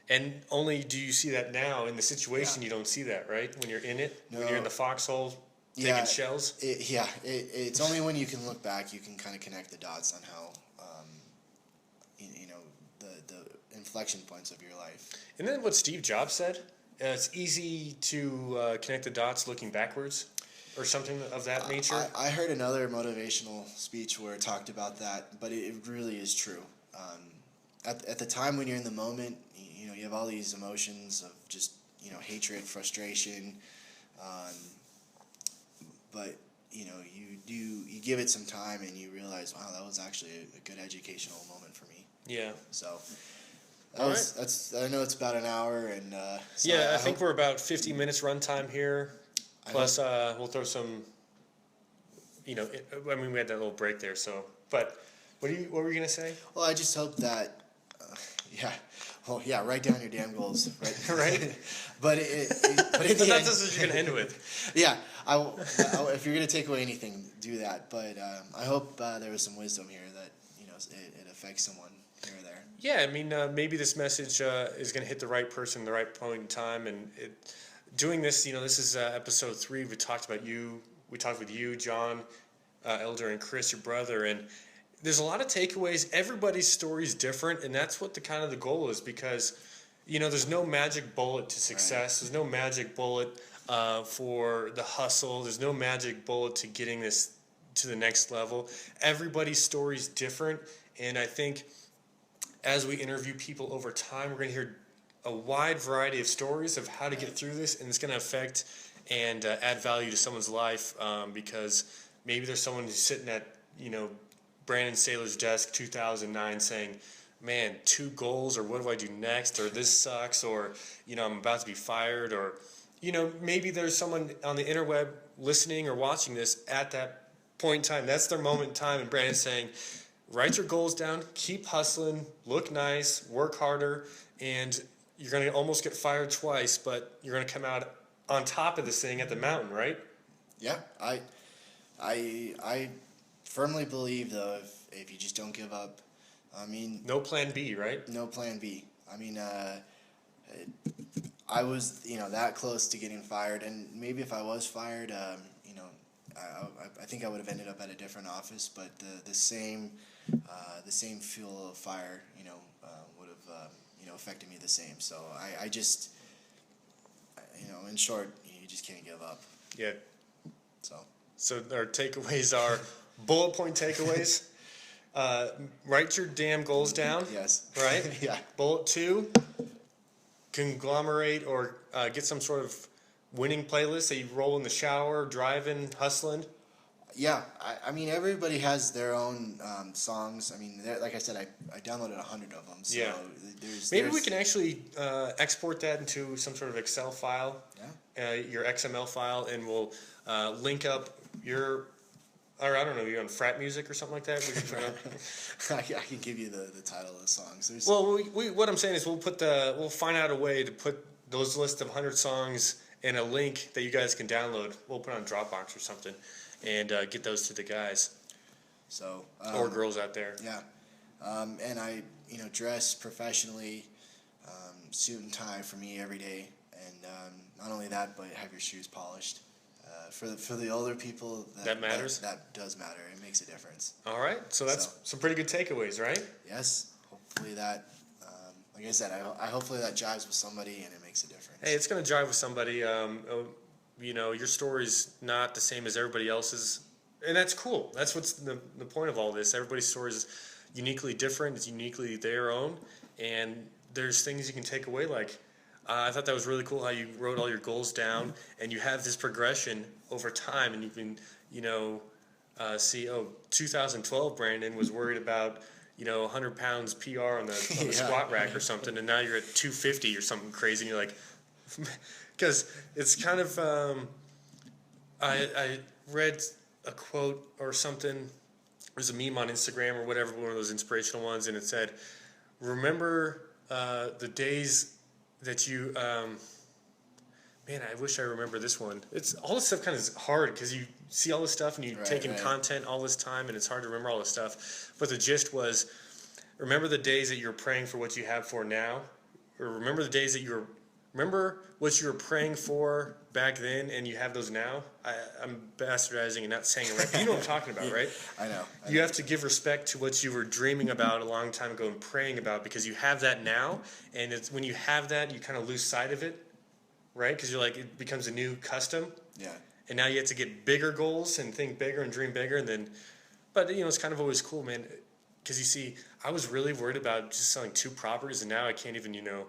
And only do you see that now in the situation? You don't see that, right? When you're in it, when you're in the foxhole taking shells. It's only when you can look back, you can kind of connect the dots on how, the inflection points of your life. And then what Steve Jobs said, it's easy to connect the dots looking backwards, or something of that nature. I heard another motivational speech where it talked about that, but it really is true. At the time when you're in the moment, you have all these emotions of just, hatred, frustration, but you give it some time and you realize, wow, that was actually a good educational moment for me. Yeah. So that's I know it's about an hour, and so I think we're about 50 minutes runtime here. Plus, we'll throw some. We had that little break there. So, but what were you gonna say? Well, I just hope that. Write down your damn goals, right? Right. But that's what you're gonna end with. Yeah, if you're gonna take away anything, do that. But I hope there was some wisdom here that it affects someone here or there. Yeah, maybe this message is gonna hit the right person at the right point in time, and doing this. This is episode 3. We talked about you. We talked with you, John, Elder, and Chris, your brother, and there's a lot of takeaways. Everybody's story is different, and that's what the goal is, because there's no magic bullet to success. Right. There's no magic bullet for the hustle. There's no magic bullet to getting this to the next level. Everybody's story is different, and I think as we interview people over time, we're going to hear a wide variety of stories of how to get through this, and it's going to affect and add value to someone's life, because maybe there's someone who's sitting at Brandon Saylor's desk 2009 saying, man, 2 goals, or what do I do next, or this sucks, or I'm about to be fired, or maybe there's someone on the interweb listening or watching this at that point in time. That's their moment in time, and Brandon's saying, write your goals down, keep hustling, look nice, work harder, and you're going to almost get fired twice, but you're going to come out on top of this thing at the mountain, right? Yeah, I firmly believe, though, if you just don't give up, no plan B, right? No plan B. I was, that close to getting fired, and maybe if I was fired, I think I would have ended up at a different office, but the same fuel of fire, would have, affected me the same. So I just, in short, you just can't give up. Yeah. So. So our takeaways are bullet point takeaways. Write your damn goals down. Yes. Right? Yeah. Bullet 2, conglomerate or get some sort of winning playlist that you roll in the shower, driving, hustling. Yeah, I mean, everybody has their own songs. I mean, like I said, I downloaded 100 of them. So Yeah. Maybe we can actually export that into some sort of Excel file, your XML file, and we'll link up your, or I don't know, you're on frat music or something like that. We can put up. I can give you the title of the songs. Well, what I'm saying is we'll find out a way to put those list of 100 songs and a link that you guys can download. We'll put on Dropbox or something. And get those to the guys, so or girls out there. Yeah, and I dress professionally, suit and tie for me every day, and not only that, but have your shoes polished. For the older people, that matters. That does matter. It makes a difference. All right, so that's some pretty good takeaways, right? Yes. Hopefully that, like I said, I hopefully that jives with somebody and it makes a difference. Hey, it's gonna jive with somebody. Your story's not the same as everybody else's, and that's cool. That's what's the point of all this. Everybody's story is uniquely different. It's uniquely their own, and there's things you can take away. Like, I thought that was really cool how you wrote all your goals down, and you have this progression over time, and you can, see, 2012 Brandon was worried about 100 pounds PR on the squat rack or something, and now you're at 250 or something crazy, and you're like. Because it's kind of, I read a quote or something. There's a meme on Instagram or whatever, one of those inspirational ones, and it said, "Remember the days that you." Man, I wish I remember this one. It's all this stuff kind of is hard because you see all this stuff and you take in content all this time, and it's hard to remember all this stuff. But the gist was, remember the days that you're praying for what you have for now, or remember the days that remember what you were praying for back then, and you have those now? I'm bastardizing and not saying it right, but you know what I'm talking about, right? I know. You have to give respect to what you were dreaming about a long time ago and praying about, because you have that now, and it's when you have that, you kind of lose sight of it, right? Because you're like, it becomes a new custom. Yeah. And now you have to get bigger goals and think bigger and dream bigger, and then, but it's kind of always cool, man, because you see, I was really worried about just selling 2 properties, and now I can't even, I know.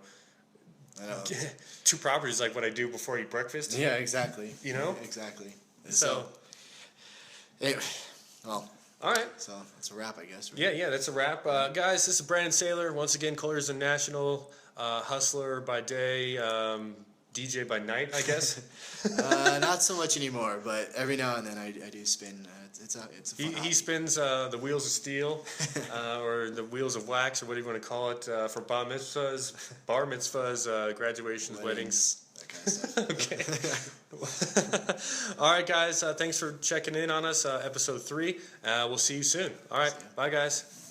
2 properties like what I do before I eat breakfast. Yeah, exactly. Exactly. So anyway, well, all right. So that's a wrap, I guess. Right? Yeah, that's a wrap. Guys, this is Brandon Saylor. Once again, Colliers National, hustler by day, DJ by night, I guess. Not so much anymore, but every now and then I do spin. It's a fun he spins the wheels of steel, or the wheels of wax, or whatever you want to call it, for bar mitzvahs, graduations, weddings. That kind of stuff. Okay. All right, guys. Thanks for checking in on us. Episode 3. We'll see you soon. All right. Bye, guys.